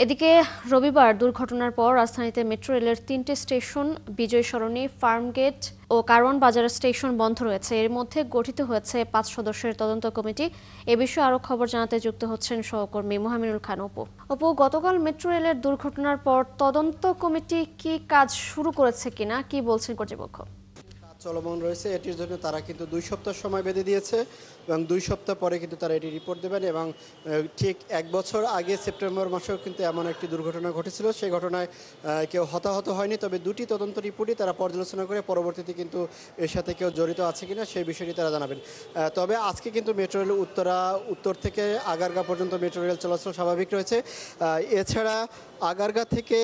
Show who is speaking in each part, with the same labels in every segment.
Speaker 1: এদিকে রবিবার দুর্ঘটনার পর রাজধানীতে মেট্রো রেলের ৩টি স্টেশন বিজয় সরণি, ফার্মগেট ও কারওয়ান বাজার স্টেশন বন্ধ রয়েছে। এর মধ্যে গঠিত হয়েছে ৫ সদস্যের তদন্ত কমিটি। এ বিষয়ে আরও খবর জানাতে যুক্ত হচ্ছেন সহকর্মী মোহামিনুল খান অপু। অপু, গতকাল মেট্রো রেলের দুর্ঘটনার পর তদন্ত কমিটি কি কাজ শুরু করেছে কিনা, কি বলছেন কর্তৃপক্ষ?
Speaker 2: চলমান রয়েছে। এটির জন্য তারা কিন্তু ২ সপ্তাহ সময় বেঁধে দিয়েছে এবং ২ সপ্তাহ পরে কিন্তু তারা এটি রিপোর্ট দেবেন। এবং ঠিক ১ বছর আগে সেপ্টেম্বর মাসেও কিন্তু এমন একটি দুর্ঘটনা ঘটেছিল। সেই ঘটনায় কেউ হতাহত হয়নি, তবে দুটি তদন্ত রিপোর্টই তারা পর্যালোচনা করে পরবর্তীতে কিন্তু এর সাথে কেউ জড়িত আছে কিনা সেই বিষয়টি তারা জানাবেন। তবে আজকে কিন্তু মেট্রো রেল উত্তর থেকে আগারগাঁ পর্যন্ত মেট্রো রেল চলাচল স্বাভাবিক রয়েছে। এছাড়া আগারগাঁ থেকে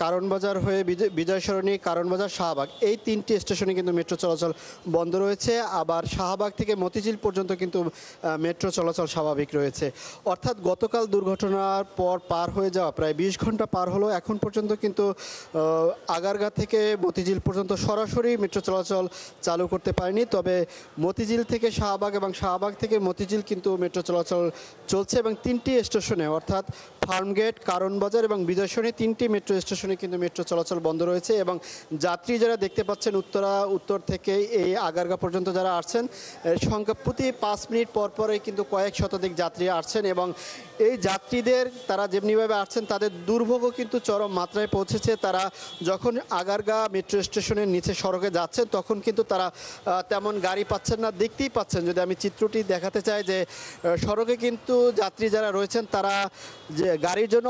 Speaker 2: কারওয়ান বাজার হয়ে বিজয় সরণি, কারওয়ান বাজার, শাহবাগ, এই ৩টি স্টেশনে কিন্তু মেট্রো চলাচল বন্ধ রয়েছে। আবার শাহবাগ থেকে মতিঝিল পর্যন্ত কিন্তু মেট্রো চলাচল স্বাভাবিক রয়েছে। অর্থাৎ গতকাল দুর্ঘটনার পর পার হয়ে যাওয়া প্রায় ২০ ঘন্টা পার হলো, এখন পর্যন্ত কিন্তু আগারগাঁ থেকে মতিঝিল পর্যন্ত সরাসরি মেট্রো চলাচল চালু করতে পারেনি। তবে মতিঝিল থেকে শাহবাগ এবং শাহবাগ থেকে মতিঝিল কিন্তু মেট্রো চলাচল চলছে এবং ৩টি স্টেশনে অর্থাৎ ফার্মগেট, কারওয়ান বাজার এবং বিজয় সরণি 3টি মেট্রো স্টেশনে কিন্তু মেট্রো চলাচল বন্ধ রয়েছে। এবং যাত্রী যারা দেখতে পাচ্ছেন উত্তর থেকে এই আগারগাঁ পর্যন্ত যারা আসছেন, সংখ্যা প্রতি ৫ মিনিট পর পরে কিন্তু কয়েক শতাধিক যাত্রী আসছেন এবং এই যাত্রীদের তারা যেমনিভাবে আসছেন তাদের দুর্ভোগও কিন্তু চরম মাত্রায় পৌঁছেছে। তারা যখন আগারগাঁ মেট্রো স্টেশনের নিচে সড়কে যাচ্ছেন তখন কিন্তু তারা তেমন গাড়ি পাচ্ছেন না। দেখতেই পাচ্ছেন, যদি আমি চিত্রটি দেখাতে চাই, যে সড়কে কিন্তু যাত্রী যারা রয়েছেন তারা যে গাড়ির জন্য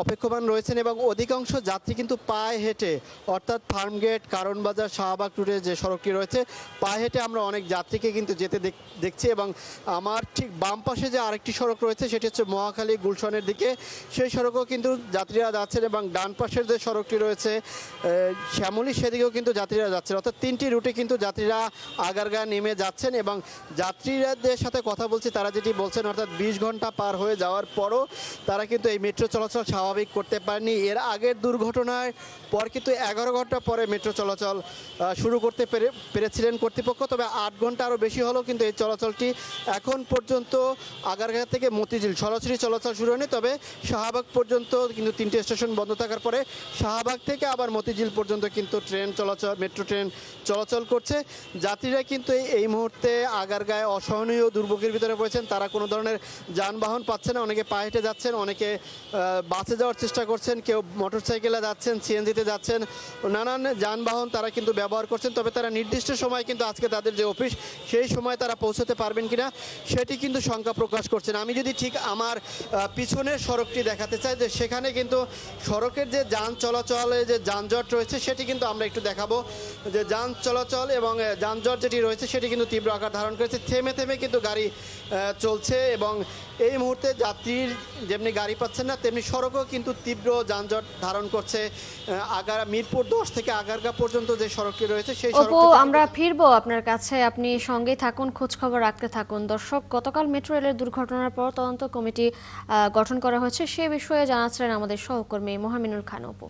Speaker 2: অপেক্ষমান রয়েছেন এবং অধিকাংশ যাত্রী কিন্তু পায়ে হেঁটে, অর্থাৎ ফার্মগেট, কারওয়ান বাজার, শাহবাগ রুটে যে সড়কটি রয়েছে, পায়ে হেঁটে আমরা অনেক যাত্রীকে কিন্তু যেতে দেখছি। এবং আমার ঠিক বাম পাশে যে আরেকটি সড়ক রয়েছে সেটি হচ্ছে মহাখালী গুলশনের দিকে, সেই সড়কেও কিন্তু যাত্রীরা যাচ্ছেন এবং ডান পাশের যে সড়কটি রয়েছে শ্যামলী, সেদিকেও কিন্তু যাত্রীরা যাচ্ছেন। অর্থাৎ 3টি রুটে কিন্তু যাত্রীরা আগারগাঁ নেমে যাচ্ছেন এবং যাত্রীদের সাথে কথা বলছি, তারা যেটি বলছেন, অর্থাৎ ২০ ঘন্টা পার হয়ে যাওয়ার পরও তারা কিন্তু এই মেট্রো চলাচল স্বাভাবিক করতে পারেনি। এর আগের দুর্ঘটনার পর কিন্তু ১১ ঘন্টা পরে মেট্রো চলাচল শুরু করতে পেরেছিলেন কর্তৃপক্ষ। তবে ৮ ঘন্টা আরও বেশি হলেও কিন্তু এই চলাচলটি এখন পর্যন্ত আগারগাঁ থেকে মতিঝিল সরাসরি চলাচল শুরু হয়নি। তবে শাহবাগ পর্যন্ত কিন্তু 3টি স্টেশন বন্ধ থাকার পরে শাহবাগ থেকে আবার মতিঝিল পর্যন্ত কিন্তু মেট্রো ট্রেন চলাচল করছে। যাত্রীরা কিন্তু এই মুহূর্তে আগারগাঁয়ে অসহনীয় দুর্ভোগের ভিতরে পড়েছেন। তারা কোনো ধরনের যানবাহন পাচ্ছে না, অনেকে পায়ে হেঁটে যাচ্ছেন, অনেকে বাসে যাওয়ার চেষ্টা করছেন, কেউ মোটরসাইকেলে যাচ্ছেন, সিএনজিতে যাচ্ছেন, নানান যানবাহন তারা কিন্তু ব্যবহার করছেন। তবে তারা নির্দিষ্ট সময় কিন্তু আজকে তাদের যে অফিস সেই সময় তারা পৌঁছতে পারবেন কিনা সেটি কিন্তু শঙ্কা প্রকাশ করছেন। আমি যদি ঠিক আমার পিছনের সড়কটি দেখাতে চাই, যে সেখানে কিন্তু সড়কের যে যান চলাচলে যে যানজট রয়েছে সেটি কিন্তু আমরা একটু দেখাবো। যে যান চলাচল এবং যানজট যেটি রয়েছে সেটি কিন্তু তীব্র আকার ধারণ করেছে, থেমে থেমে কিন্তু গাড়ি চলছে এবং এই মুহূর্তে যাত্রীর যেমনি গাড়ি পাচ্ছেন না, তেমনি সড়কও কিন্তু তীব্র যানজট ধারণ করছে। মিরপুর ১০ থেকে আগারগাঁ পর্যন্ত যে সড়কটি রয়েছে সেই সড়ক
Speaker 1: আমরা ফিরবো আপনার কাছে, আপনি সঙ্গেই থাকুন, খোঁজ খবর রাখতে থাকুন। দর্শক, গতকাল মেট্রো রেলের দুর্ঘটনার পর তদন্ত কমিটি গঠন করা হয়েছে, সে বিষয়ে জানাচ্ছিলেন আমাদের সহকর্মী মোহামিনুল খান অপু।